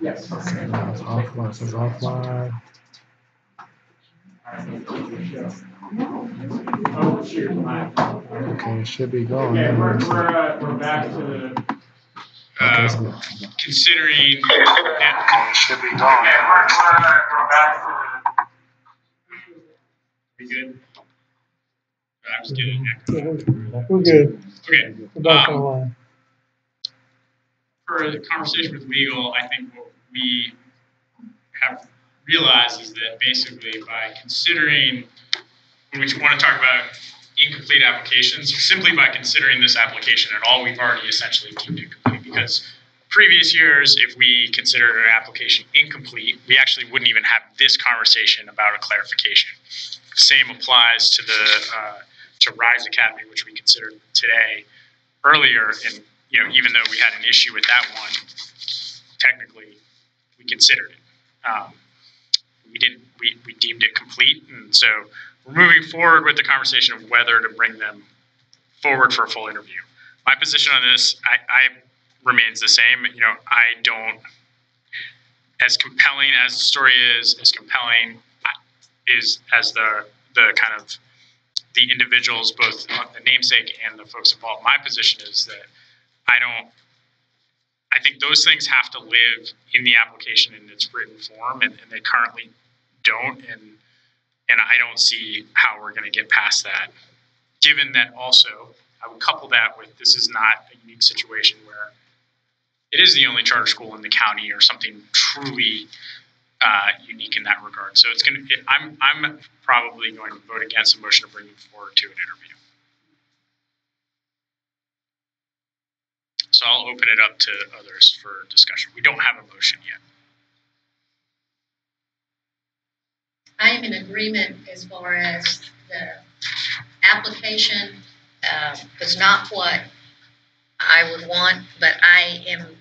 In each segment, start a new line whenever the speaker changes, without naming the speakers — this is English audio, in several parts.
Yes.
Okay, now it's offline. It says offline.
Oh, shoot.
Okay, it should be going.
Okay, we're back to the.
Okay, it's good.
Considering
It should be going.
Okay, we're back to
we good? I was getting an echo.
We're good.
Okay.
We're back online.
For the conversation with legal, I think what we have realized is that basically by considering, when we want to talk about incomplete applications, simply by considering this application at all, we've already essentially deemed it complete, because previous years, if we considered an application incomplete, we actually wouldn't even have this conversation about a clarification. Same applies to the to Rise Academy, which we considered today earlier, and even though we had an issue with that one, technically we considered it. We deemed it complete, and so we're moving forward with the conversation of whether to bring them forward for a full interview. My position on this, I remains the same. I don't, as compelling as the story is, as compelling is as the kind of the individuals, both the namesake and the folks involved. My position is that I think those things have to live in the application in its written form, and they currently don't, and I don't see how we're going to get past that. Given that also, I would couple that with this is not a unique situation where it is the only charter school in the county or something truly unique in that regard. So I'm probably going to vote against a motion to bring them forward to an interview. So I'll open it up to others for discussion. We don't have a motion yet.
I am in agreement as far as the application was not what I would want, but I am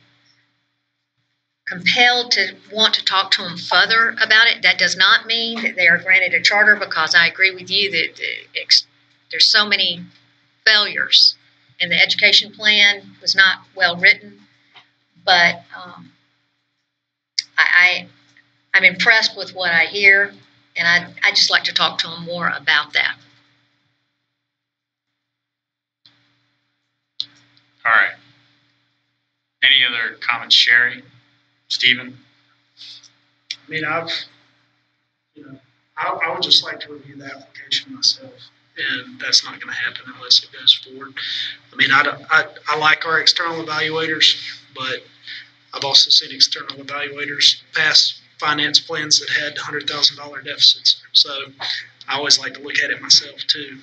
compelled to want to talk to them further about it. That does not mean that they are granted a charter, because I agree with you that there's so many failures, and the education plan was not well written. But I'm impressed with what I hear, and I just like to talk to them more about that.
All right. Any other comments, Sherry? Stephen?
I mean, I would just like to review the application myself, and that's not going to happen unless it goes forward. I mean, I like our external evaluators, but I've also seen external evaluators pass finance plans that had $100,000 deficits. So I always like to look at it myself too,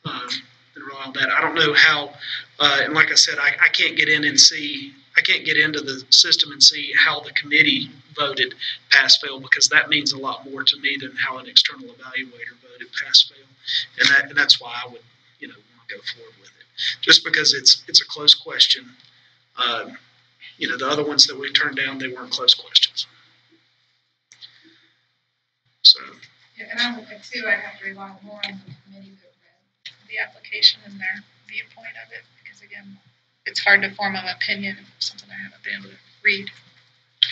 and rely on that. I don't know how, and like I said, I can't get in and see. I can't get into the system and see how the committee voted pass-fail, because that means a lot more to me than how an external evaluator voted pass-fail, and that's why I would want to go forward with it. Just because it's a close question. The other ones that we turned down, they weren't close questions. So.
Yeah, and I would too. I have to rely more on the committee that read the application and their viewpoint of it, because again, it's hard to form an opinion of something I haven't been able to read.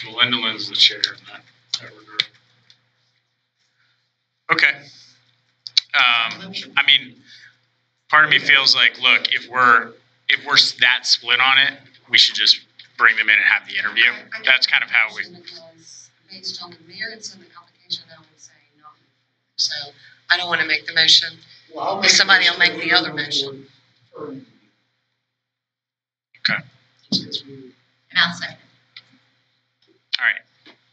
Well, Linda Lynn's the chair in that regard. Okay. I mean, part of me feels like, look, if we're that split on it, we should just bring them in and have the interview. That's kind of how we.
Because based on the merits of the application, I would say no. So I don't want to make the motion. Well, somebody will make the other motion.
Okay.
And I'll second.
All right.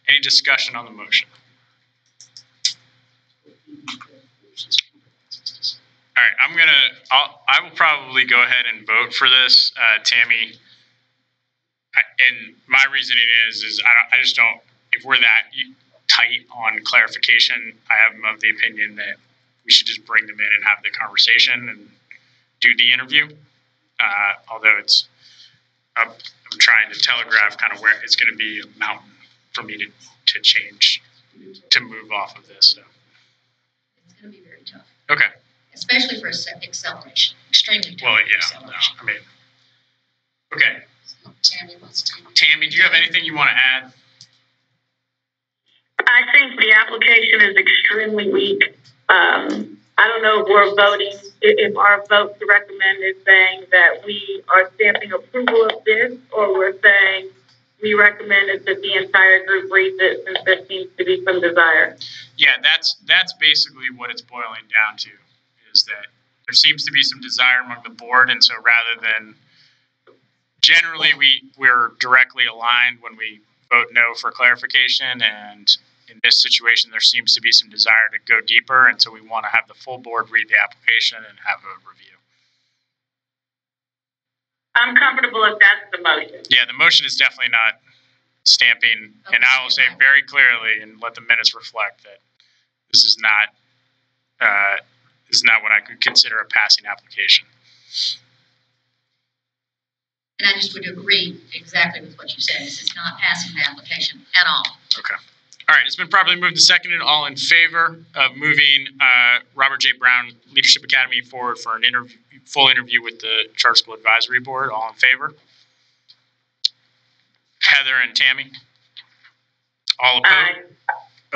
Any discussion on the motion? All right. I will probably go ahead and vote for this, Tammy. And my reasoning is I just don't. If we're that tight on clarification, I am of the opinion that we should just bring them in and have the conversation and do the interview. Although I'm trying to telegraph kind of where it's going to be a mountain for me to change, to move off of this. So.
It's going to be very tough.
Okay.
Especially for acceleration. Extremely tough.
Well, yeah. No, I mean, okay.
Tammy wants to.
Tammy, do you have anything you want to add?
the application is extremely weak. I don't know if we're voting, if our vote to recommend is saying that we are stamping approval of this, or we're saying we recommend it that the entire group reads it, since there seems to be some desire.
Yeah, that's basically what it's boiling down to, is that there seems to be some desire among the board, and so rather than generally we're directly aligned when we vote no for clarification, and in this situation there seems to be some desire to go deeper, and so we want to have the full board read the application and have a review.
I'm comfortable if that's the motion.
Yeah, the motion is definitely not stamping, and I will say very clearly and let the minutes reflect that this is not what I could consider a passing application.
And I just would agree exactly with what you said. This is not passing the application at all.
Okay. All right. It's been properly moved and seconded. All in favor of moving Robert J. Brown Leadership Academy forward for an full interview with the Charter School Advisory Board? All in favor? Heather and Tammy? All opposed?
Aye.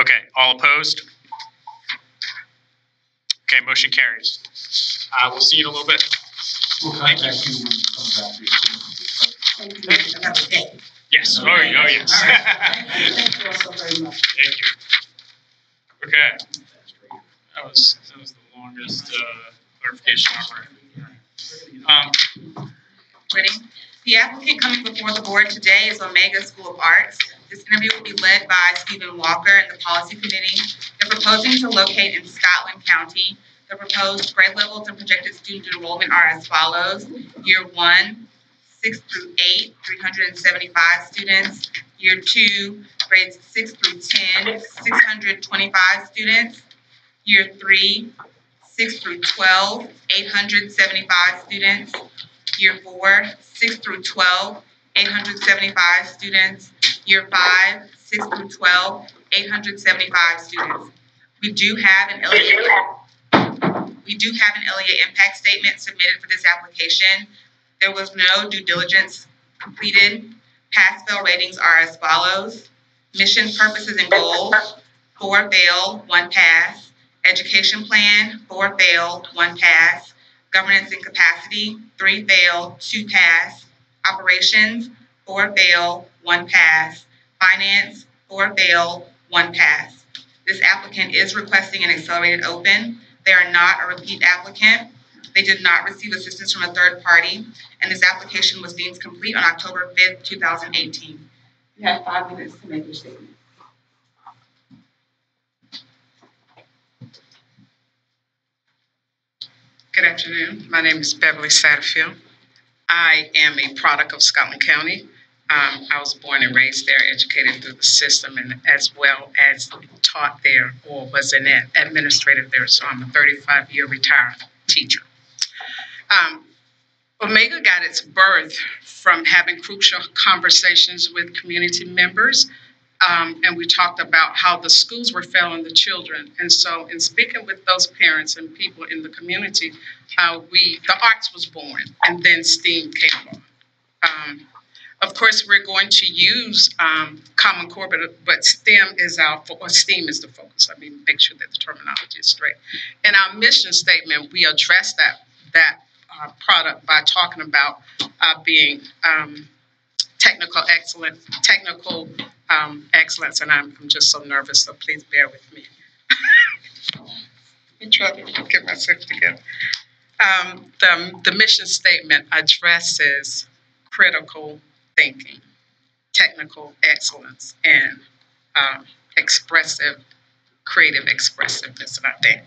Okay. All opposed? Okay. Motion carries. We'll see you in a little bit.
We'll contact you when you come back to your.
Yes. Oh, yes.
Thank you all so very much.
Thank you. Okay. That was the longest clarification on
Ready? The applicant coming before the board today is Omega School of Arts. This interview will be led by Stephen Walker and the Policy Committee. They're proposing to locate in Scotland County. The proposed grade levels and projected student enrollment are as follows. Year 1, 6 through 8, 375 students. Year 2, grades 6 through 10, 625 students. Year 3, 6 through 12, 875 students. Year 4, 6 through 12, 875 students. Year 5, 6 through 12, 875 students. We do have an LEA impact statement submitted for this application. There was no due diligence completed. Pass-fail ratings are as follows. Mission, purposes, and goals, 4 fail, 1 pass. Education plan, 4 fail, 1 pass. Governance and capacity, 3 fail, 2 pass. Operations, 4 fail, 1 pass. Finance, 4 fail, 1 pass. This applicant is requesting an accelerated open. They are not a repeat applicant. They did not receive assistance from a third party, and this application was deemed complete on October 5th, 2018. You have 5 minutes to make your statement.
Good afternoon. My name is Beverly Satterfield. I am a product of Scotland County. I was born and raised there, educated through the system, and as well as taught there or was an administrator there. So I'm a 35-year retired teacher. Omega got its birth from having crucial conversations with community members. And we talked about how the schools were failing the children. And so in speaking with those parents and people in the community, the arts was born, and then STEAM came along. Of course, we're going to use Common Core, but STEM is STEAM is the focus. I mean, make sure that the terminology is straight. In our mission statement, we address that product by talking about being technical excellence, and I'm just so nervous, so please bear with me. I'm trying to get myself together. The mission statement addresses critical thinking, technical excellence, and creative expressiveness. And I think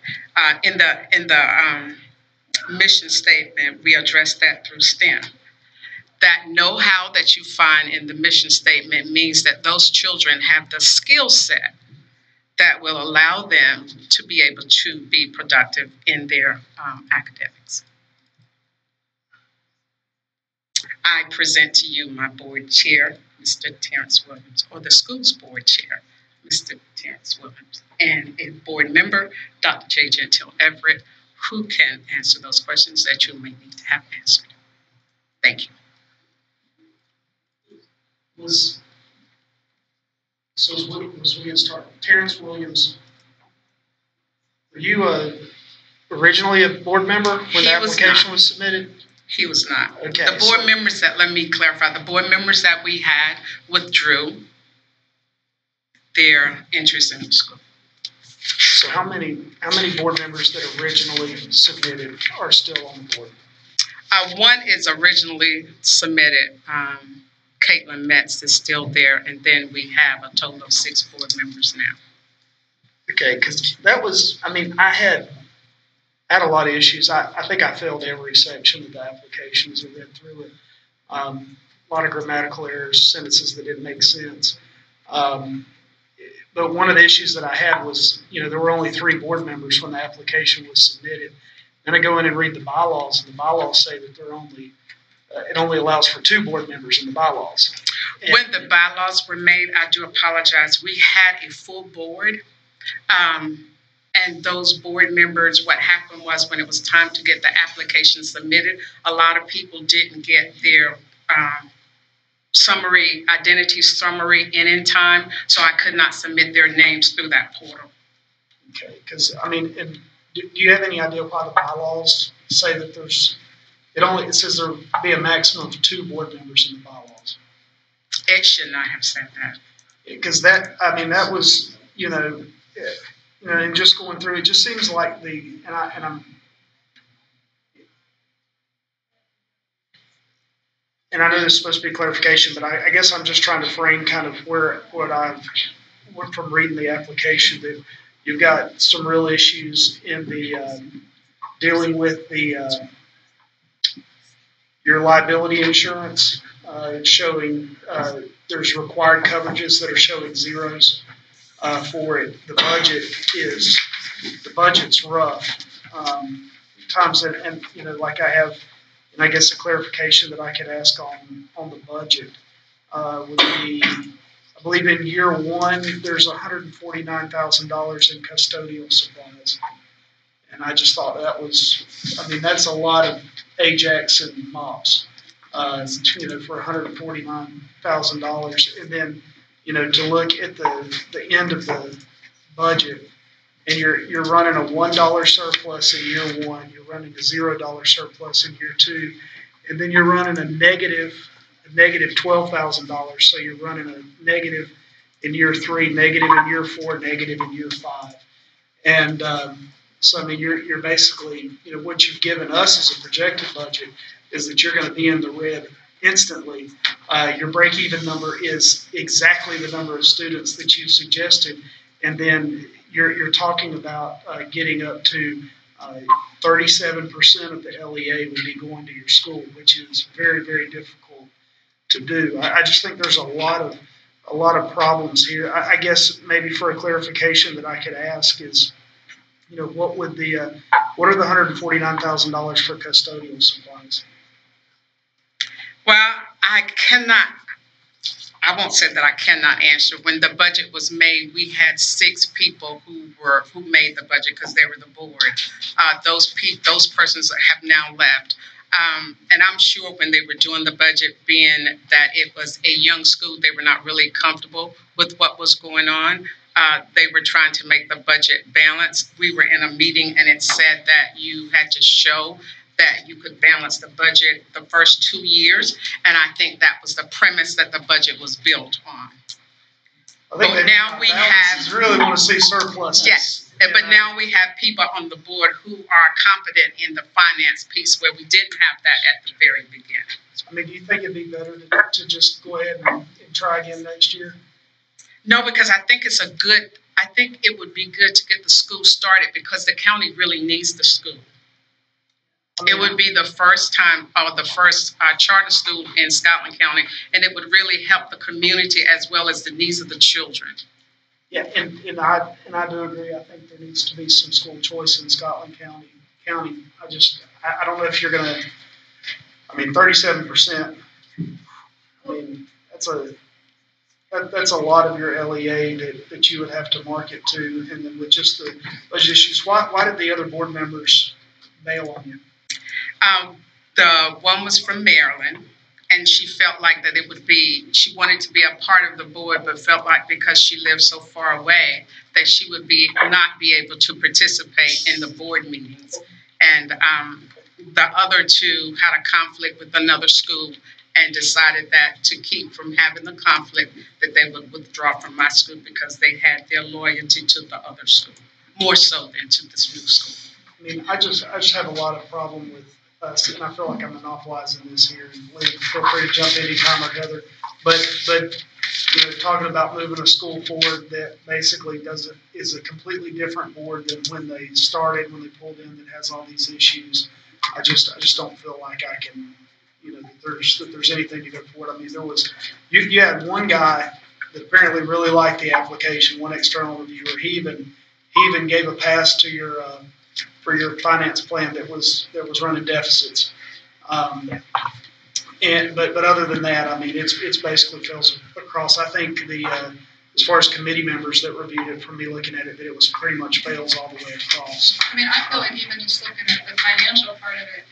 in the mission statement, we address that through STEM. That know-how that you find in the mission statement means that those children have the skill set that will allow them to be able to be productive in their academics. I present to you my board chair, Mr. Terrence Williams, or the school's board chair, Mr. Terrence Williams, and a board member, Dr. J. Gentile Everett, who can answer those questions that you may need to have answered. Thank you.
So as we get started, Terrence Williams, were you originally a board member when the
He was
application
not.
was submitted?
He was not.
Okay,
The board members that, let me clarify, the board members that we had withdrew their interest in the school.
So how many board members that originally submitted are still on the board?
One is originally submitted. Caitlin Metz is still there, and then we have a total of 6 board members now.
Okay, because that was, I had a lot of issues. I think I failed every section of the application as I read through it. A lot of grammatical errors, sentences that didn't make sense. But one of the issues that I had was, there were only 3 board members when the application was submitted. Then I go in and read the bylaws, and the bylaws say that it only allows for 2 board members in the bylaws. And
when the bylaws were made, I do apologize. We had a full board. And those board members, what happened was when it was time to get the application submitted, a lot of people didn't get their identity summary in time, so I could not submit their names through that portal.
Okay, because, and do you have any idea why the bylaws say that it says there be a maximum of 2 board members in the bylaws?
It should not have said that.
Because that was, and just going through, it just seems like and I know this is supposed to be clarification, but I guess I'm just trying to frame kind of what I've went from reading the application, that you've got some real issues in the dealing with your liability insurance. It's showing there's required coverages that are showing zeros for it. The budget's rough. Times and like I have, and I guess a clarification that I could ask on the budget would be, I believe in year 1 there's $149,000 in custodial supplies, and I just thought that was, that's a lot of Ajax and mops, for $149,000, and then to look at the end of the budget, and you're running a $1 surplus in year 1, you're running a $0 surplus in year 2, and then you're running a negative $12,000. So you're running a negative in year 3, negative in year 4, negative in year 5, and so you're basically, what you've given us as a projected budget is that you're going to be in the red instantly. Your break-even number is exactly the number of students that you suggested, and then you're talking about getting up to 37% of the LEA would be going to your school, which is very, very difficult to do. I just think there's a lot of problems here. I guess maybe for a clarification that I could ask is, what are the $149,000 for custodial supplies?
Well, I won't say that I cannot answer. When the budget was made, we had 6 people who made the budget because they were the board. Those persons have now left. And I'm sure when they were doing the budget, being that it was a young school, they were not really comfortable with what was going on. They were trying to make the budget balanced. We were in a meeting and it said that you had to show that you could balance the budget the first 2 years, and I think that was the premise that the budget was built on.
I think
now we
really want to see surplus.
Yes, but now we have people on the board who are competent in the finance piece where we didn't have that at the very beginning.
Do you think it'd be better to just go ahead and try again next year?
No, because I think it would be good to get the school started because the county really needs the school. It would be the first time, or the first charter school in Scotland County, and it would really help the community as well as the needs of the children.
Yeah, and I do agree. I think there needs to be some school choice in Scotland County. I don't know if you're going to. 37%. That's a lot of your LEA that you would have to market to, and then with just those issues. Why did the other board members bail on you?
The one was from Maryland, and she felt like that it would be, she wanted to be a part of the board, but felt like because she lived so far away, that she would not be able to participate in the board meetings. And the other two had a conflict with another school and decided that to keep from having the conflict, that they would withdraw from my school because they had their loyalty to the other school, more so than to this new school.
I mean, I just have a lot of problem with us, and I feel like I'm monopolizing this here. And Lee, feel free to jump in anytime or Heather. But you know, talking about moving a school forward that basically is a completely different board than when they started, when they pulled in, that has all these issues. I just don't feel like I can, you know, that there's anything to go forward. I mean, there was you had one guy that apparently really liked the application, one external reviewer. He even gave a pass to your for your finance plan that was running deficits. But other than that, I mean, it's basically fails across. I think as far as committee members that reviewed it, from me looking at it, that it was pretty much fails all the way across.
I mean, I feel like even just looking at the financial part of it,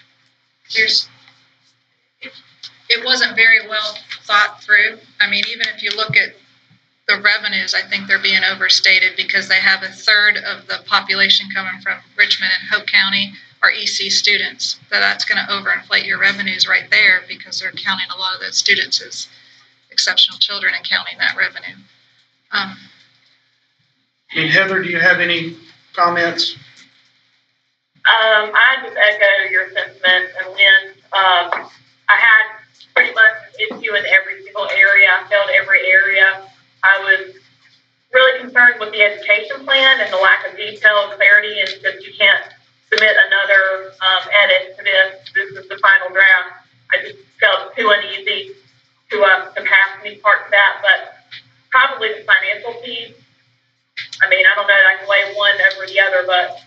it wasn't very well thought through. I mean, even if you look at the revenues, I think they're being overstated because they have a third of the population coming from Richmond and Hope County are EC students. That's going to overinflate your revenues right there because they're counting a lot of those students as exceptional children and counting that revenue.
I mean, Heather, do you have any comments?
I just echo your sentiments, and Lynn, I had pretty much an issue in every single area. I failed every area. I was really concerned with the education plan and the lack of detail and clarity, and just you can't submit another edit to this. This is the final draft. I just felt too uneasy to pass any parts of that, but probably the financial piece. I mean, I don't know that I can weigh one over the other, but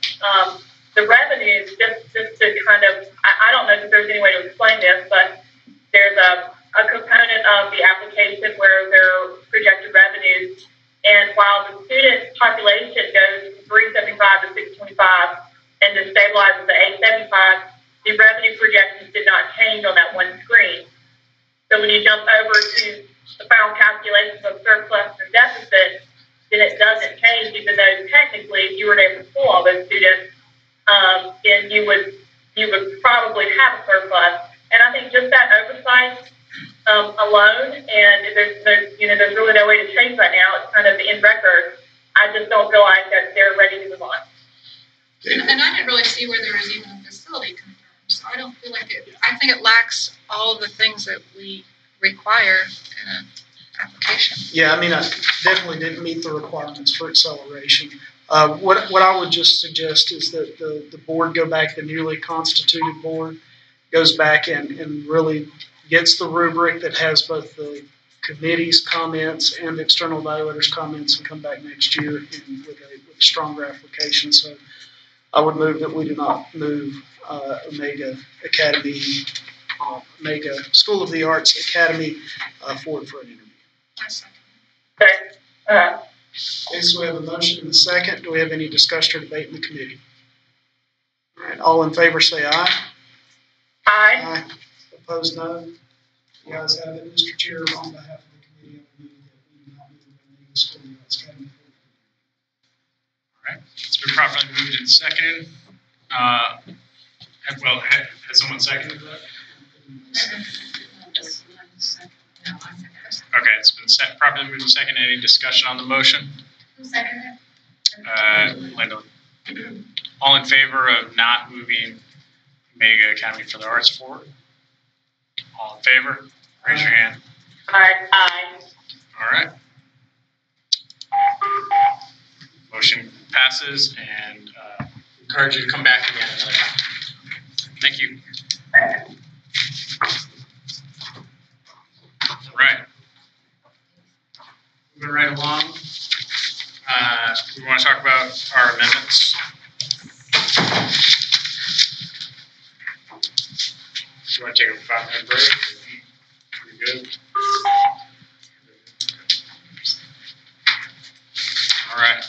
the revenues, just to kind of, I don't know if there's any way to explain this, but there's a component of the application where there are projected revenues, and while the student population goes from 375 to 625 and then stabilizes at 875, the revenue projections did not change on that one screen. So when you jump over to the final calculations of surplus and deficit, then it doesn't change, even though technically if you were able to pull all those students, then you would probably have a surplus. And I think just that oversight alone, and there's really no way to change that now. It's kind of in record. I just don't feel like that they're ready to move on.
And I didn't really see where there was even a facility confirmed, so I don't feel like it. I think it lacks all the things that we require in an application.
Yeah, I mean, I definitely didn't meet the requirements for acceleration. What I would just suggest is that the board go back, the newly constituted board goes back and really gets the rubric that has both the committee's comments and the external evaluators' comments, and come back next year with a stronger application. So I would move that we do not move Omega Academy, Omega School of the Arts Academy forward for an interview. Okay, so we have a motion and a second. Do we have any discussion or debate in the committee? All right, all in favor say aye.
Aye.
Aye. Opposed, no. The ayes have it. Mr. Chair, on behalf of the committee, I move that we do not move Omega School of the Arts Academy forward.
All right, it's been properly moved and seconded. Well, has someone seconded that? Okay, it's been properly moved and seconded. Any discussion on the motion?
Who seconded it?
Linda. All in favor of not moving Omega Academy for the Arts forward? All in favor? Raise your hand.
Aye.
All right. Motion passes, and encourage you to come back again another time. Thank you. All right. Moving right along. We want to talk about our amendments. You want to take a 5-minute break? Pretty good. All right.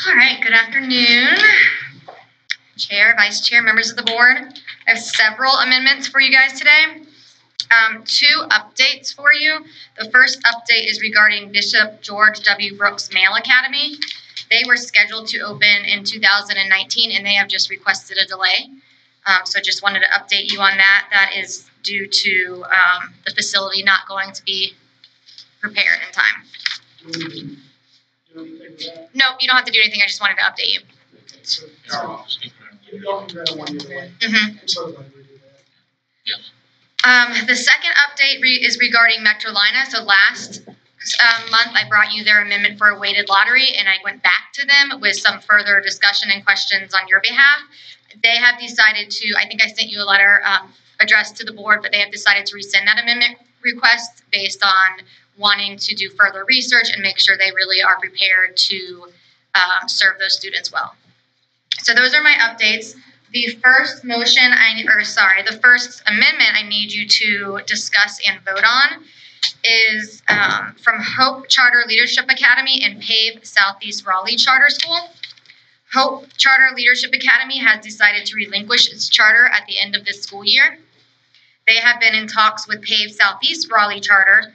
All right, good
afternoon, Chair, Vice Chair, members of the board. I have several amendments for you guys today. 2 updates for you. The first update is regarding Bishop George W. Brooks Male Academy. They were scheduled to open in 2019 and they have just requested a delay. So just wanted to update you on that. That is due to the facility not going to be prepared in time. Nope, you don't have to do anything. I just wanted to update you. The second update is regarding Metrolina. So last month, I brought you their amendment for a weighted lottery, and I went back to them with some further discussion and questions on your behalf. They have decided to, I think I sent you a letter addressed to the board, but they have decided to rescind that amendment request based on wanting to do further research and make sure they really are prepared to serve those students well. So those are my updates. The first the first amendment I need you to discuss and vote on is from Hope Charter Leadership Academy and PAVE Southeast Raleigh Charter School. Hope Charter Leadership Academy has decided to relinquish its charter at the end of this school year. They have been in talks with PAVE Southeast Raleigh Charter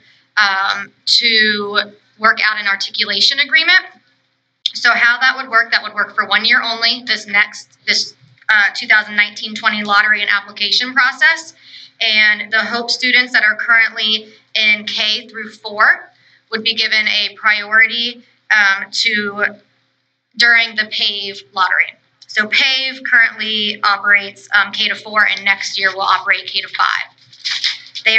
to work out an articulation agreement. So how that would work for 1 year only, this 2019-20 lottery and application process. And the Hope students that are currently in K through 4 would be given a priority during the PAVE lottery. So PAVE currently operates K to 4, and next year will operate K to 5. They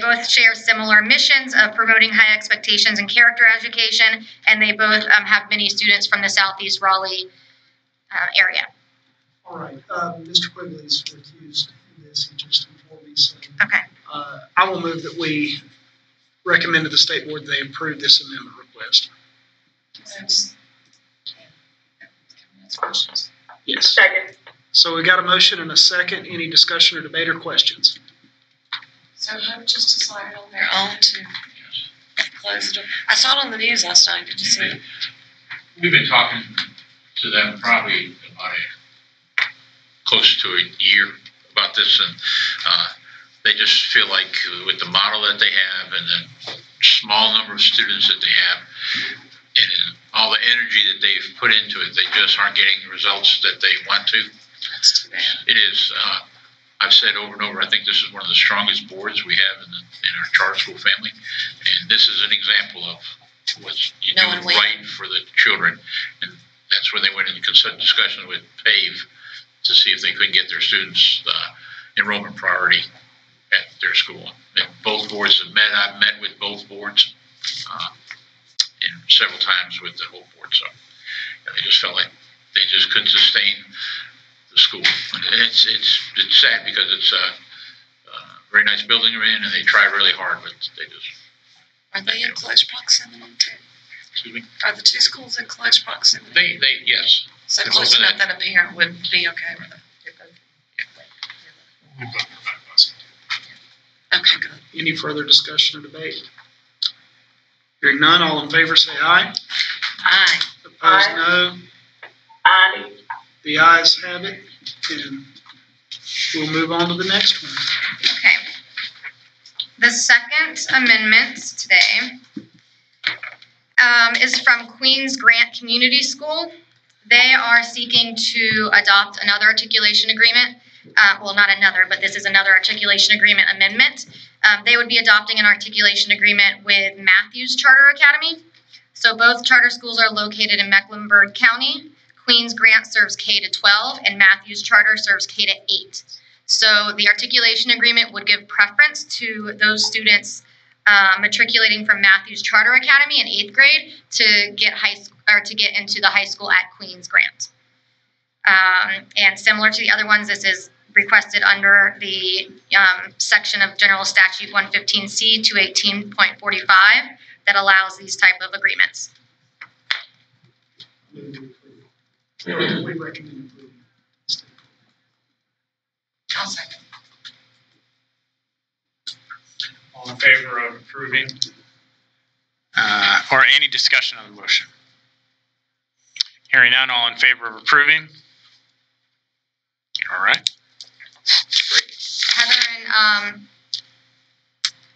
both share similar missions of promoting high expectations and character education, and they both have many students from the Southeast Raleigh area.
All right, Mr. Quigley is recused in this, he just informed me, so.
Okay.
I will move that we recommend to the state board that they approve this amendment request. Yes.
Second.
So we got a motion and a second. Any discussion or debate or questions?
So Hope just decided on their own to close it. I saw it on the news last night. Did you see it?
We've been talking to them probably about close to a year about this, and they just feel like with the model that they have and the small number of students that they have and all the energy that they've put into it, they just aren't getting the results that they want to.
That's too bad.
It is. I've said over and over, I think this is one of the strongest boards we have in our charter school family, and this is an example of what's you do right for the children. And that's when they went into discussion with PAVE to see if they couldn't get their students enrollment priority at their school. And both boards have met. I've met with both boards and several times with the whole board. So they just felt like they just couldn't sustain the school. And it's sad because it's a very nice building they're in, and they try really hard, but they just.
Are they in close proximity too?
Excuse me?
Are the 2 schools in close proximity?
They yes.
So close enough that a parent would be okay with it. Okay, good.
Any further discussion or debate? Hearing none, all in favor say aye.
Aye.
Opposed, no.
Aye.
The ayes have it, and we'll move on to the next one.
Okay. The second amendment today is from Queens Grant Community School. They are seeking to adopt another articulation agreement. Well, not another, but this is another articulation agreement amendment. They would be adopting an articulation agreement with Matthews Charter Academy. So both charter schools are located in Mecklenburg County. Queens Grant serves K to 12, and Matthews Charter serves K to 8. So the articulation agreement would give preference to those students matriculating from Matthews Charter Academy in 8th grade to get into the high school at Queens Grant. And similar to the other ones, this is requested under the section of General Statute 115C 218.45 that allows these type of agreements.
We recommend approving.
I'll second.
All in favor of approving? Or any discussion on the motion? Hearing none, all in favor of approving? All right.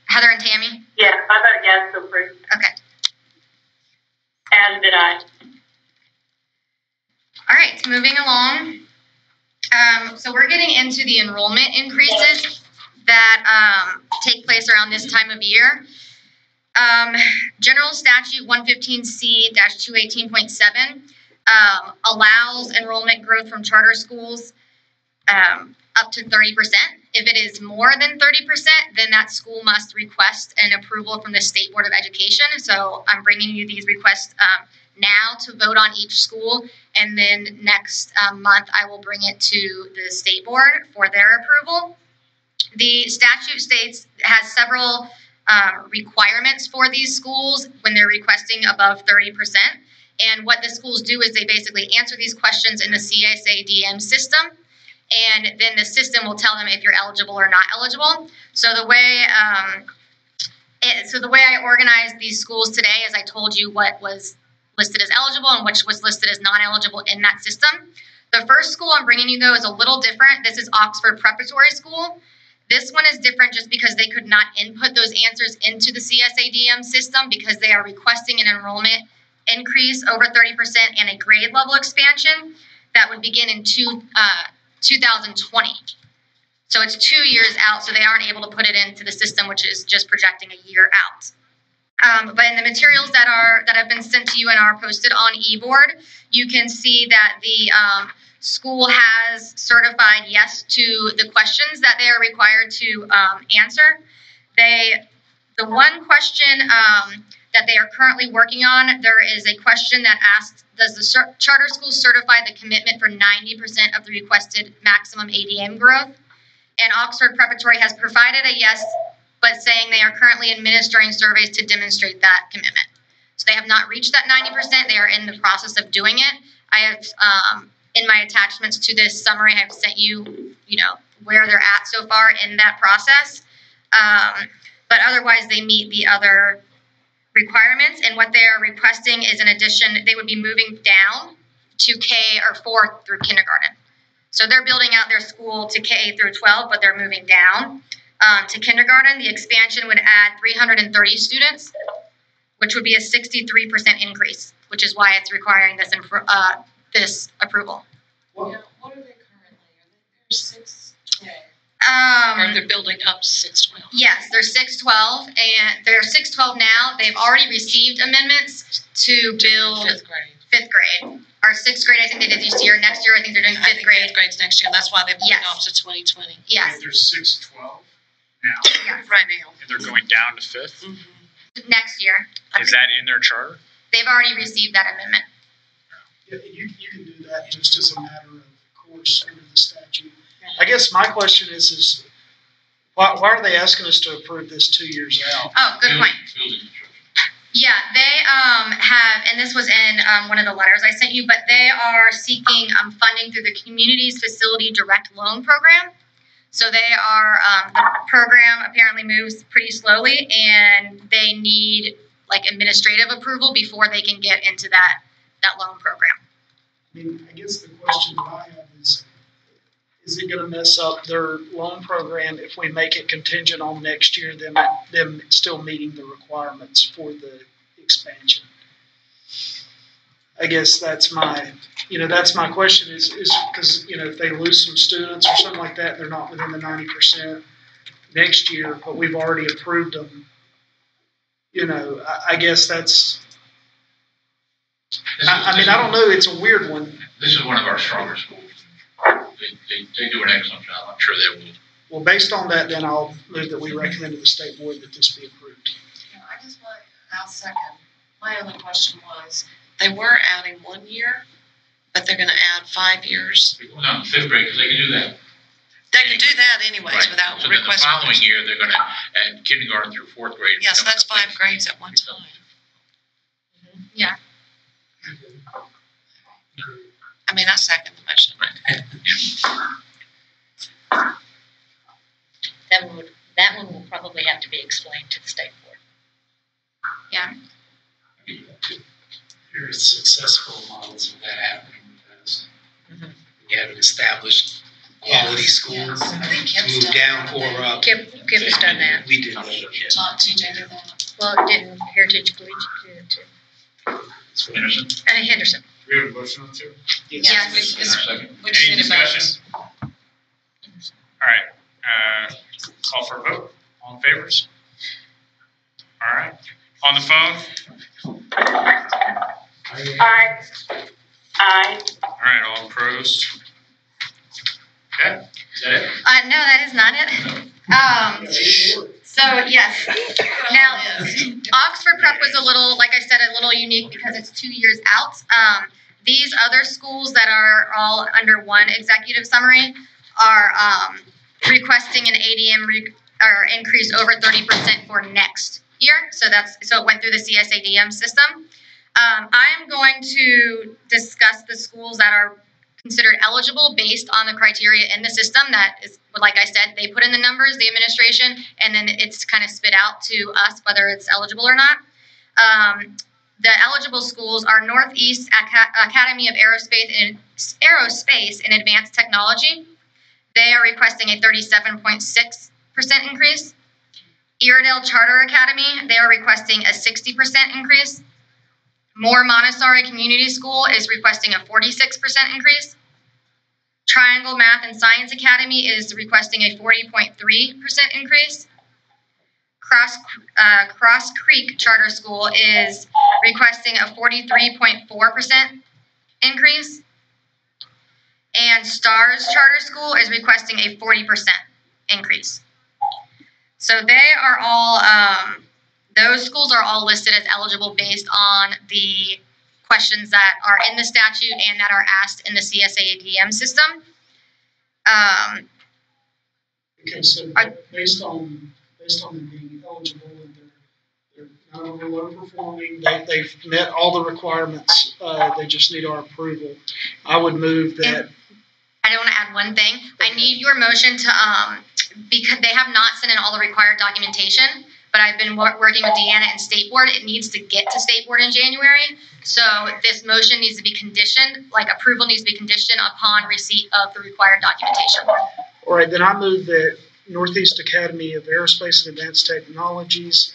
Heather and Tammy?
Yes, I vote yes to approve.
Okay.
As did I.
All right, moving along. So we're getting into the enrollment increases that take place around this time of year. General Statute 115C-218.7 allows enrollment growth from charter schools up to 30%. If it is more than 30%, then that school must request an approval from the State Board of Education. So I'm bringing you these requests now to vote on each school, and then next month I will bring it to the State Board for their approval. The statute states it has several requirements for these schools when they're requesting above 30%. And what the schools do is they basically answer these questions in the CSADM system, and then the system will tell them if you're eligible or not eligible. So the way I organized these schools today is I told you what was listed as eligible and which was listed as non-eligible in that system. The first school I'm bringing you, though, is a little different. This is Oxford Preparatory School. This one is different just because they could not input those answers into the CSADM system because they are requesting an enrollment increase over 30% and a grade level expansion that would begin in 2020. So it's 2 years out, so they aren't able to put it into the system, which is just projecting a year out. But in the materials that have been sent to you and are posted on eBoard, you can see that the school has certified yes to the questions that they are required to answer. The one question that they are currently working on, there is a question that asks, does the charter school certify the commitment for 90% of the requested maximum ADM growth? And Oxford Preparatory has provided a yes, but saying they are currently administering surveys to demonstrate that commitment. So they have not reached that 90%. They are in the process of doing it. I have, in my attachments to this summary, I have sent you, where they're at so far in that process. But otherwise, they meet the other requirements. And what they are requesting is, in addition, they would be moving down to K or 4 through kindergarten. So they're building out their school to K through 12, but they're moving down to kindergarten. The expansion would add 330 students, which would be a 63% increase, which is why it's requiring this this approval.
What are they currently? They're 612. Or they're building up 612.
Yes, they're 612, and they're 612 now. They've already received amendments to build 5th grade. Our 6th grade, I think they did this year. Next year, I think they're doing 5th grade.
5th grade's next year. That's why they're moving off to 2020.
Yes.
There's 612 now.
Yes.
Right now.
And they're going down to 5th?
Mm-hmm. Next year.
Is that in their charter?
They've already received that amendment.
Yeah, you can do that just as a matter of course under the statute. I guess my question is why are they asking us to approve this 2 years out?
Oh, good point. Yeah, they have, and this was in one of the letters I sent you, but they are seeking funding through the Communities Facility Direct Loan Program. So they are, the program apparently moves pretty slowly, and they need like administrative approval before they can get into that loan program.
I mean, I guess the question that I have is it going to mess up their loan program if we make it contingent on next year, them still meeting the requirements for the expansion? I guess that's my question is because, if they lose some students or something like that, they're not within the 90% next year, but we've already approved them. I guess that's, I don't know, it's a weird one.
This is one of our stronger schools. They do an excellent job. I'm sure they will.
Well, based on that, then I'll move that we recommend to the state board that this be approved.
I'll second. My other question was, they were adding 1 year, but they're going to add 5 years.
No, 5th grade, because they can do that.
They can do that anyways without
So then the
requesting.
following year, they're going to add kindergarten through 4th grade.
Yeah, so that's 5 grades at one time.
Yeah.
I second the motion.
That one will probably have to be explained to the state board.
Yeah.
very successful models of that happening in the past. We have an established quality schools, move down or up.
Kip has done that.
We did.
Taught TJ did that.
Well, didn't Heritage Collegiate do it too?
Henderson?
Henderson.
We have a motion on two.
Yes, we just
Any
need a vote.
discussion? All right, call for a vote. All in favors? All right. On the phone?
Aye. Aye.
All right, all opposed? Okay, is that it?
No, that is not it. So yes, now Oxford Prep was a little, like I said, a little unique because it's 2 years out. These other schools that are all under one executive summary are requesting an ADM or increase over 30% for next year. So it went through the CSADM system. I'm going to discuss the schools that are considered eligible based on the criteria in the system that is, like I said, they put in the numbers, the administration, and then it's kind of spit out to us whether it's eligible or not. The eligible schools are Northeast Academy of Aerospace and Advanced Technology. They are requesting a 37.6% increase. Iredell Charter Academy, they are requesting a 60% increase. Moore Montessori Community School is requesting a 46% increase. Triangle Math and Science Academy is requesting a 40.3% increase. Cross Creek Charter School is requesting a 43.4% increase. And Stars Charter School is requesting a 40% increase. So they are all, those schools are all listed as eligible based on the questions that are in the statute and that are asked in the CSADM system.
Okay, so based on them being eligible and they're not only low performing, they've met all the requirements, they just need our approval. I would move that.
I do want to add one thing. I need your motion to, because they have not sent in all the required documentation, but I've been working with Deanna and State Board. It needs to get to State Board in January. So this motion needs to be conditioned, like approval needs to be conditioned upon receipt of the required documentation.
All right, then I move that Northeast Academy of Aerospace and Advanced Technologies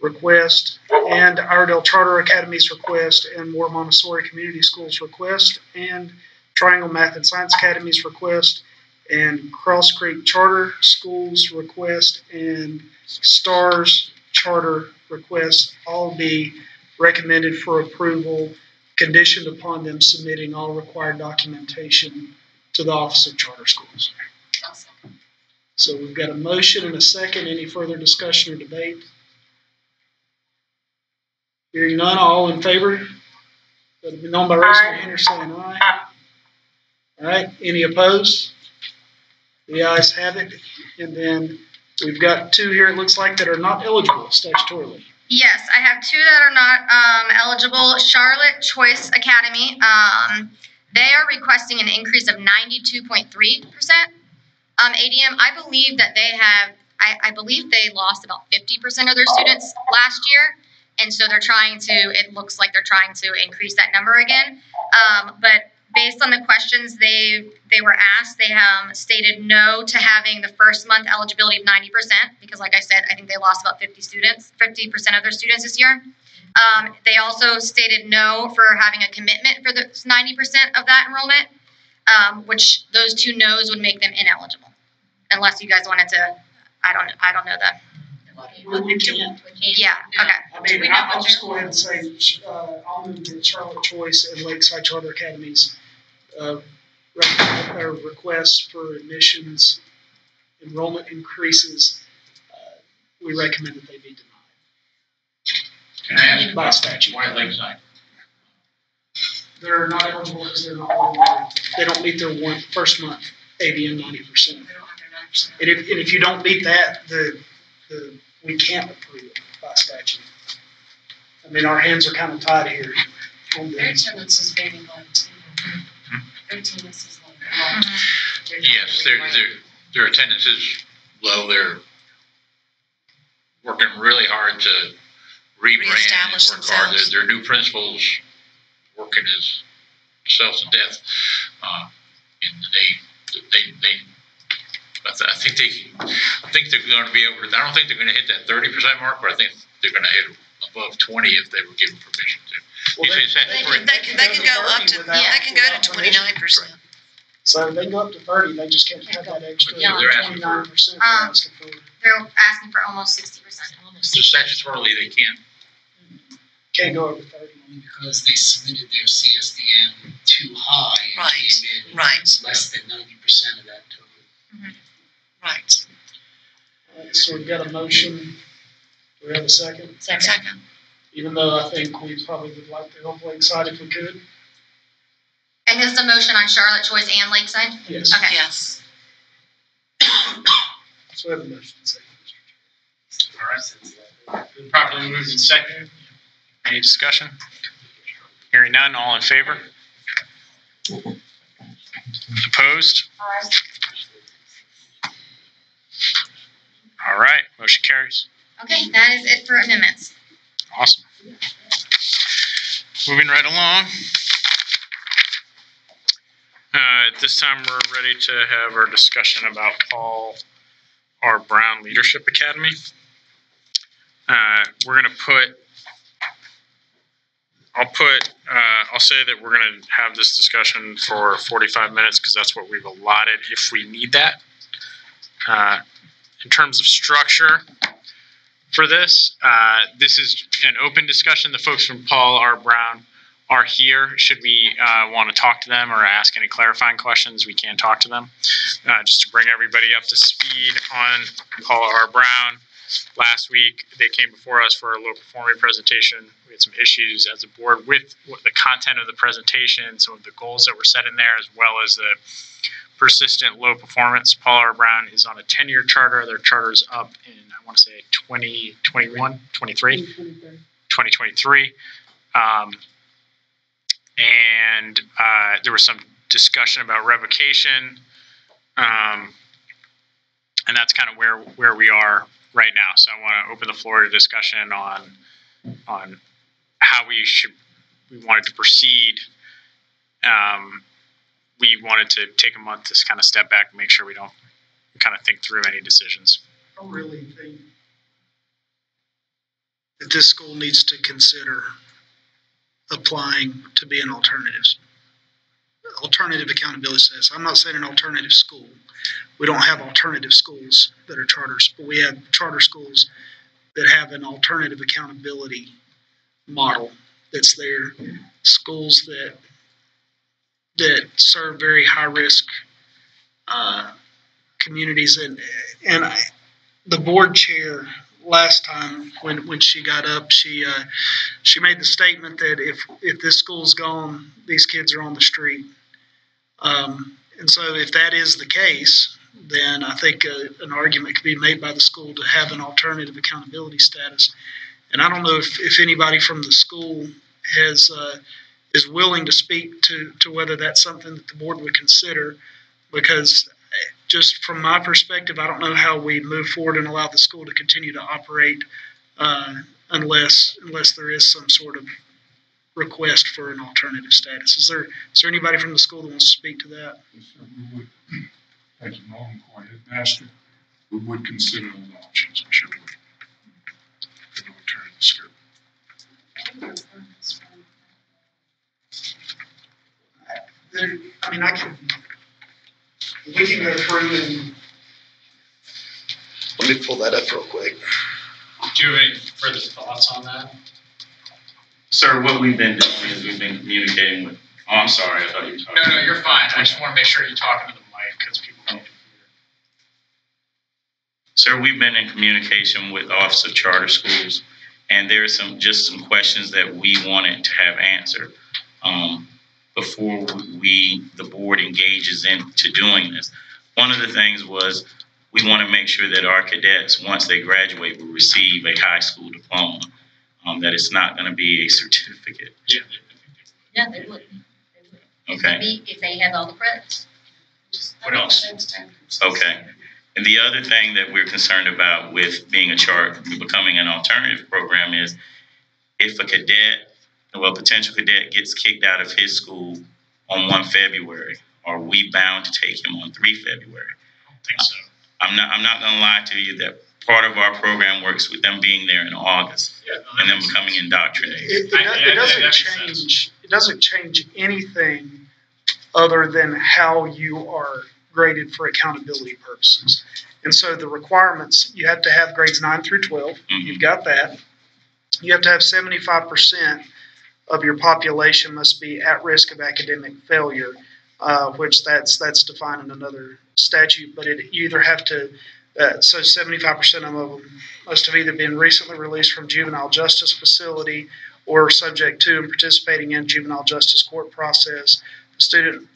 request and Iredell Charter Academy's request and Moore Montessori Community Schools request and Triangle Math and Science Academy's request and Cross Creek Charter Schools request and Stars Charter request all be recommended for approval, conditioned upon them submitting all required documentation to the Office of Charter Schools. So we've got a motion and a second. Any further discussion or debate? Hearing none, all in favor? Let it be known by raising your hand or saying aye. All right, any opposed? The ayes have it. And then we've got two here, it looks like, that are not eligible statutorily.
Yes, I have two that are not eligible. Charlotte Choice Academy, they are requesting an increase of 92.3%. ADM, I believe that they have, I believe they lost about 50% of their students last year. And so they're trying to, it looks like they're trying to increase that number again. But based on the questions they were asked, they stated no to having the first month eligibility of 90%, because like I said, I think they lost about 50% of their students this year. They also stated no for having a commitment for the 90% of that enrollment, which those two no's would make them ineligible. Unless you guys wanted to, I don't know that. Yeah, okay.
I mean, I'll just go ahead and say, I'll move to Charlotte Choice and Lakeside Charter Academies requests for admissions, enrollment increases. We recommend that they be denied.
Can I ask
by statute?
Why Lakeside?
They're not eligible because they're not. They don't meet their first month ADM 90%. And if you don't meet that, we can't approve it by statute. I mean, our hands are kind of tied here.
Their attendance is very low too. Their attendance is low.
Yes, their attendance is low. They're working really hard to rebrand and work hard. Their new principals working themselves to death. And I think they're going to be able to. I don't think they're going to hit that 30% mark, but I think they're going to hit above 20 if they were given permission to.
Well,
They can go up to, they can go to 29%.
So they can go up to 30, they just can't have that extra
Yeah.
29% they're asking for.
They're asking for almost 60%.
So statutorily, they can't.
Can't go over 30.
Because they submitted their CSDM too high. And
Right,
came in
right.
Less than 90% of that total.
Right.
Alright, so we've got a motion. Do we have a second?
Second.
Even though I think we probably would like to help Lakeside if we could.
And this is a motion on Charlotte Choice and Lakeside?
Yes.
Okay.
Yes.
So we have a motion. Second.
All right. Been properly moved and seconded. Any discussion? Hearing none, all in favor? Opposed? All right, motion carries.
Okay, that is it for amendments.
Awesome. Moving right along. At this time, we're ready to have our discussion about Paul R. Brown Leadership Academy. We're going to put, I'll say that we're going to have this discussion for 45 minutes because that's what we've allotted if we need that. In terms of structure for this, this is an open discussion. The folks from Paul R. Brown are here. Should we want to talk to them or ask any clarifying questions, we can talk to them. Just to bring everybody up to speed on Paul R. Brown. Last week, they came before us for a low performing presentation. We had some issues as a board with the content of the presentation, some of the goals that were set in there, as well as the persistent low performance. Paul R. Brown is on a 10-year charter. Their charter is up in, I want to say, 2023. And there was some discussion about revocation. And that's kind of where we are right now. So I want to open the floor to discussion on how we wanted to proceed. We wanted to take a month to kind of step back and make sure we don't kind of think through any decisions.
I really think that this school needs to consider applying to be an alternative accountability status. I'm not saying an alternative school. We don't have alternative schools that are charters, but we have charter schools that have an alternative accountability model that's there. Schools that serve very high risk communities, and the board chair last time when she got up, she made the statement that if this school's gone, these kids are on the street. And so if that is the case, then I think an argument could be made by the school to have an alternative accountability status. And I don't know if anybody from the school is willing to speak to whether that's something that the board would consider, because just from my perspective, I don't know how we move forward and allow the school to continue to operate unless there is some sort of request for an alternative status. Is there anybody from the school that wants to speak to that?
Yes, sir, we would. Thank you, Norman, Court Headmaster. We would consider those options, we sure would. For no alternative school.
We can go through and.
Let me pull that up real quick.
Do you have any further thoughts on that?
Sir, what we've been doing is we've been communicating with, oh, I'm sorry, I thought you were talking.
No, you're fine. I just want to make sure you're talking to the mic because people can't hear.
Sir, we've been in communication with Office of Charter Schools, and there are some questions that we wanted to have answered before the board engages into doing this. One of the things was we want to make sure that our cadets, once they graduate, will receive a high school diploma, that it's not going to be a certificate.
Yeah, they would.
Okay.
If they have all the credits.
What else? Okay. And the other thing that we're concerned about with being becoming an alternative program is if a cadet well, a potential cadet gets kicked out of his school on 1 February, are we bound to take him on 3 February?
I don't think so.
I'm not going to lie to you that part of our program works with them being there in August and them becoming indoctrinated.
It doesn't change anything other than how you are graded for accountability purposes. And so the requirements, you have to have grades 9 through 12. You've got that. You have to have 75% of your population must be at risk of academic failure, which that's defined in another statute. But you either have to, so 75% of them must have either been recently released from juvenile justice facility or subject to and participating in juvenile justice court process. The student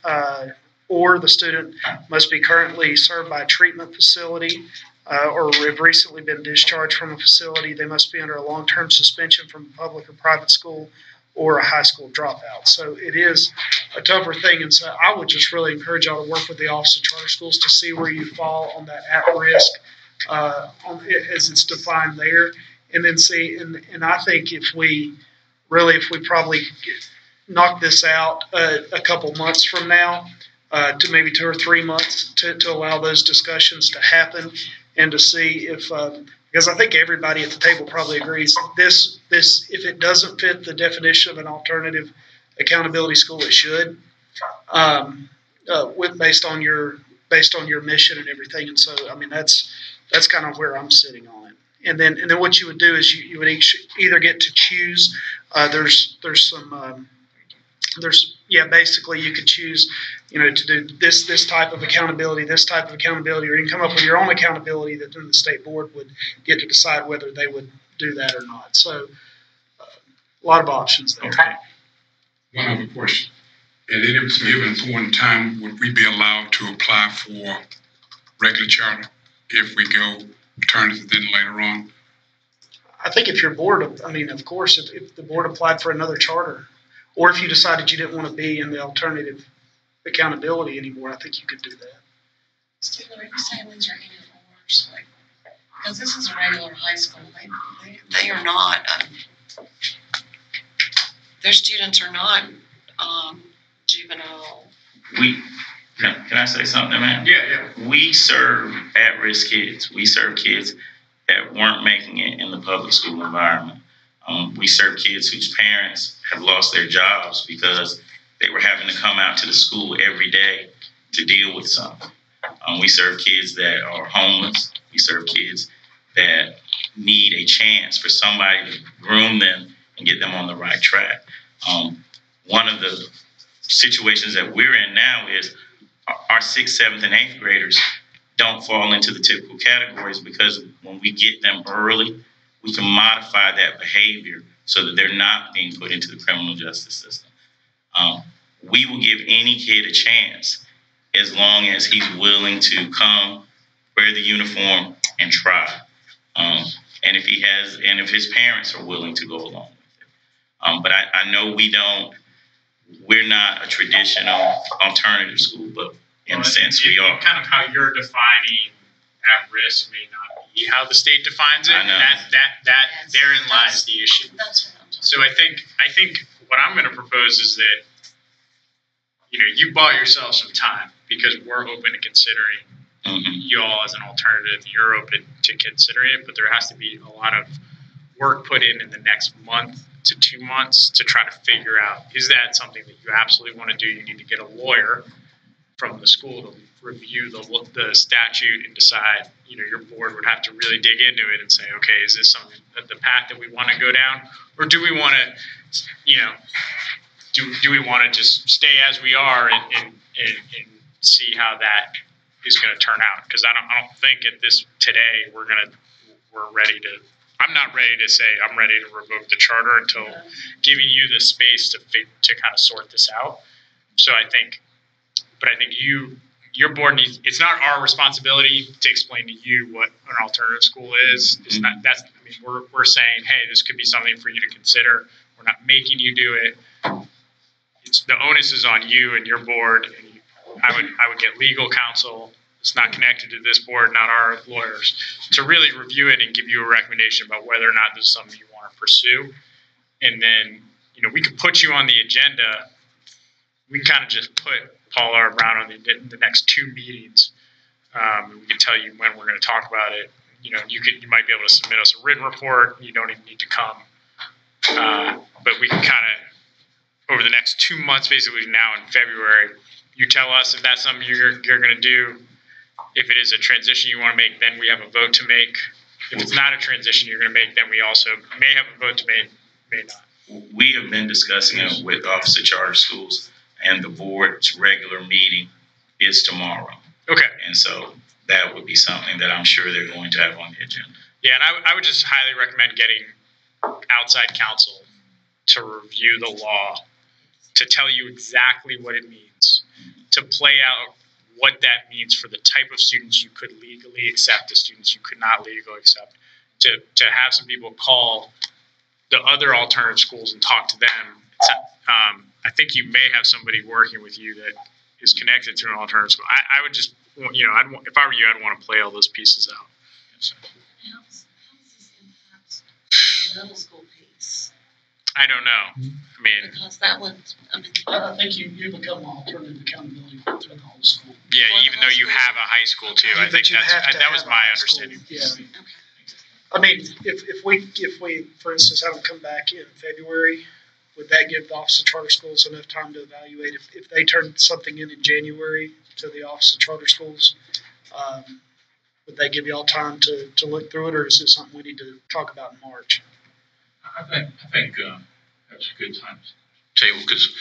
the student must be currently served by a treatment facility or have recently been discharged from a facility. They must be under a long-term suspension from a public or private school or a high school dropout. So it is a tougher thing. And so I would just really encourage y'all to work with the Office of Charter Schools to see where you fall on that at-risk as it's defined there. And then see, and I think if we probably knock this out a couple months from now, to maybe 2 or 3 months to allow those discussions to happen and to see if, because I think everybody at the table probably agrees this if it doesn't fit the definition of an alternative accountability school, it should, based on your mission and everything. And so, I mean, that's kind of where I'm sitting on it. And then what you would do is you would either get to choose. Basically you could choose, to do this type of accountability, or you can come up with your own accountability that then the state board would get to decide whether they would do that or not. So a lot of options there.
Okay. One other question. At any given point in time, would we be allowed to apply for regular charter if we go alternative then later on?
I think if your board, of course, if the board applied for another charter, or if you decided you didn't want to be in the alternative accountability anymore, I think you could do that.
Stephen, are you saying these are annual? Because this is a regular high school. They are not. Their students are not juvenile.
Can I say something, man?
Yeah.
We serve at-risk kids. We serve kids that weren't making it in the public school environment. We serve kids whose parents have lost their jobs because they were having to come out to the school every day to deal with something. We serve kids that are homeless. We serve kids that need a chance for somebody to groom them and get them on the right track. One of the situations that we're in now is our 6th, 7th, and 8th graders don't fall into the typical categories because when we get them early, we can modify that behavior so that they're not being put into the criminal justice system. We will give any kid a chance as long as he's willing to come, wear the uniform, and try. And if his parents are willing to go along with it. But I know we're not a traditional alternative school, but in a sense we are.
Kind of how you're defining at risk may not be how the state defines it.
I know.
That therein lies the issue.
That's what I'm talking
So I think what I'm going to propose is that you bought yourself some time because we're open to considering you all as an alternative. You're open to considering it, but there has to be a lot of work put in the next month to 2 months to try to figure out, is that something that you absolutely want to do? You need to get a lawyer from the school to review the statute and decide, your board would have to really dig into it and say, okay, is this something the path that we want to go down? Or do we want to, do we want to just stay as we are and see how that is going to turn out? Because I don't think at this today we're ready to. I'm not ready to say I'm ready to revoke the charter until giving you the space to kind of sort this out. So I think your board needs. It's not our responsibility to explain to you what an alternative school is. It's not. We're saying, hey, this could be something for you to consider. We're not making you do it. The onus is on you and your board. And I would get legal counsel. It's not connected to this board, not our lawyers, to really review it and give you a recommendation about whether or not this is something you want to pursue. And then we could put you on the agenda. We can kind of just put Pollard Brown on the next 2 meetings. We can tell you when we're going to talk about it. You might be able to submit us a written report. You don't even need to come. But we can kind of, over the next 2 months, basically now in February, you tell us if that's something you're going to do. If it is a transition you want to make, then we have a vote to make. If it's not a transition you're going to make, then we also may have a vote to make, may not.
We have been discussing it with Office of Charter Schools, and the board's regular meeting is tomorrow.
Okay.
And so that would be something that I'm sure they're going to have on the agenda.
Yeah, and I would just highly recommend getting outside counsel to review the law, to tell you exactly what it means, to play out what that means for the type of students you could legally accept, the students you could not legally accept, to have some people call the other alternative schools and talk to them. I think you may have somebody working with you that is connected to an alternative school. I would just, if I were you, I'd want to play all those pieces out. So.
How does this impact the middle school piece?
I don't know. I mean,
Because that would,
I think you become alternative accountability through the whole school.
yeah, even though you have a high school too. I think that was my understanding.
Yeah. I mean, if we, for instance, have them come back in February, would that give the Office of Charter Schools enough time to evaluate? If they turn something in January to the Office of Charter Schools, would they give y'all time to look through it, or is it something we need to talk about in March?
I think that's a good time to table, because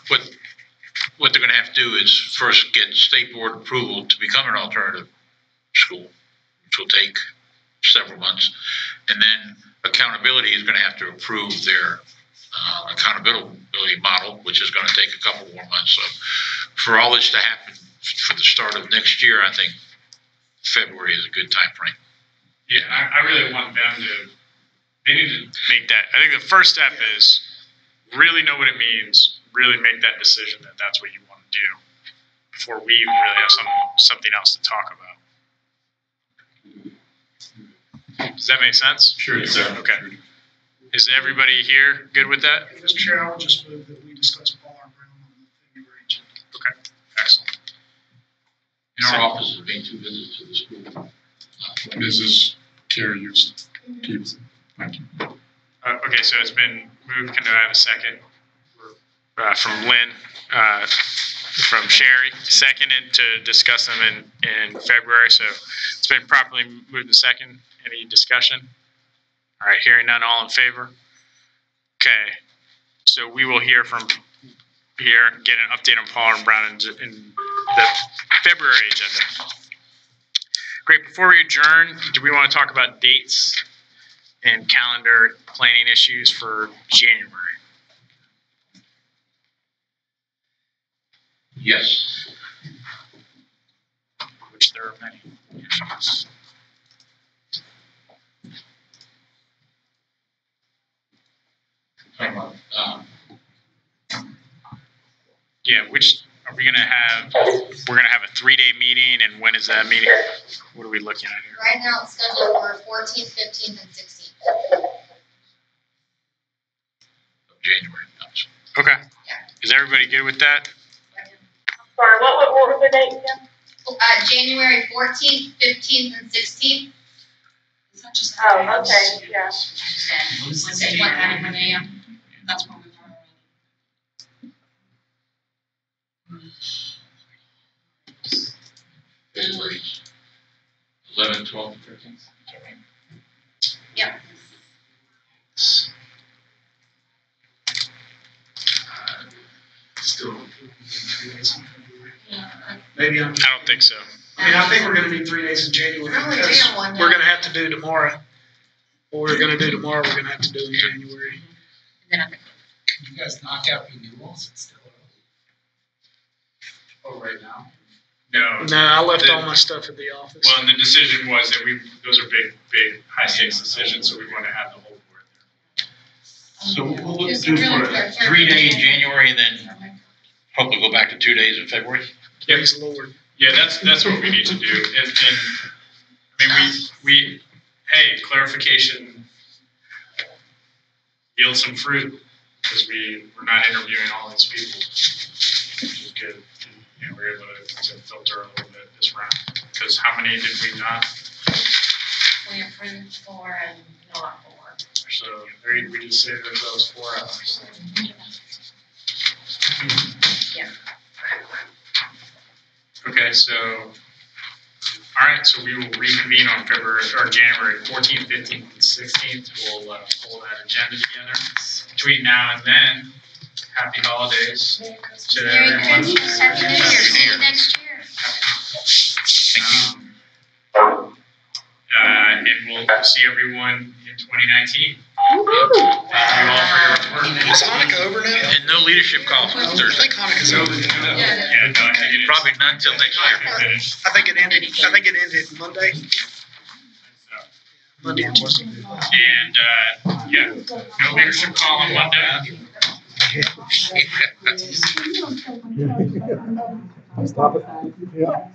what they're going to have to do is first get state board approval to become an alternative school, which will take several months, and then accountability is going to have to approve their accountability model, which is going to take a couple more months. So for all this to happen for the start of next year, I think February is a good time frame.
Yeah, I really want them to. They need to make that. I think the first step is really know what it means. Really make that decision that that's what you want to do before we even really have something else to talk about. Does that make sense?
Sure, it does.
Okay. Is everybody here good with that?
Mr. Chair, I would just move that we discuss Pollard Brown on the February agenda.
Okay, excellent.
In our office has been 2 visits to the school.
Mrs. Carrie used to keep. Thank you.
Okay, so it's been moved. Can I have a second? From Lynn, from Sherry, seconded to discuss them in February. So it's been properly moved and second. Any discussion? All right, hearing none, all in favor? Okay, so we will hear from here, get an update on Pollard and Brown in the February agenda. Great, before we adjourn, do we want to talk about dates and calendar planning issues for January?
Yes.
Which there are many issues. Yeah, which are we gonna have? We're gonna have a 3-day meeting, and when is that meeting? What are we looking at here?
Right now, it's scheduled for 14th, 15th, and 16th.
January.
Okay. Is everybody good with that?
Sorry, what were the dates again?
January 14th, 15th, and 16th.
Oh, okay, yeah.
Wednesday, 1 a.m.
that's when we
February 11th, 12th, 13th.
Yep.
Still, maybe I'm.
I don't think so.
I mean, I think we're going to need 3 days in January because we're going to have to do tomorrow. What we're going to do tomorrow, we're going to have to do in January.
Can you guys knock out renewals? It's still early. Oh, right now?
No.
No, I left all my stuff at the office.
Well, and the decision was that those are big, high stakes decisions, so we want to have the whole board there.
So we'll look do for a 3-day in January, and then hopefully go back to 2 days in February.
Praise the Lord.
Yeah, that's what we need to do. And I mean, hey, clarification yields some fruit. because we're not interviewing all these people, which is good. You know, we're able to filter a little bit this round. Because how many did we not?
We approved 4 and not 4.
So we just say that those 4 hours.
Yeah.
Okay, so, all right, so we will reconvene on January 14th, 15th, and 16th. We'll pull that agenda together. Between now and then, happy holidays to
Merry
everyone.
Christmas, Happy New Year, see you next year.
Thank you. And we'll see everyone in 2019. Thank you all for your work.
Is Hanukkah over now?
And no leadership calls on
I
Thursday.
think Hanukkah's over.
Yeah, no, I think it is.
Probably not until next year.
I think it ended Monday. Monday and Tuesday.
And, yeah, no leadership call on Monday.
Stop it. Yeah.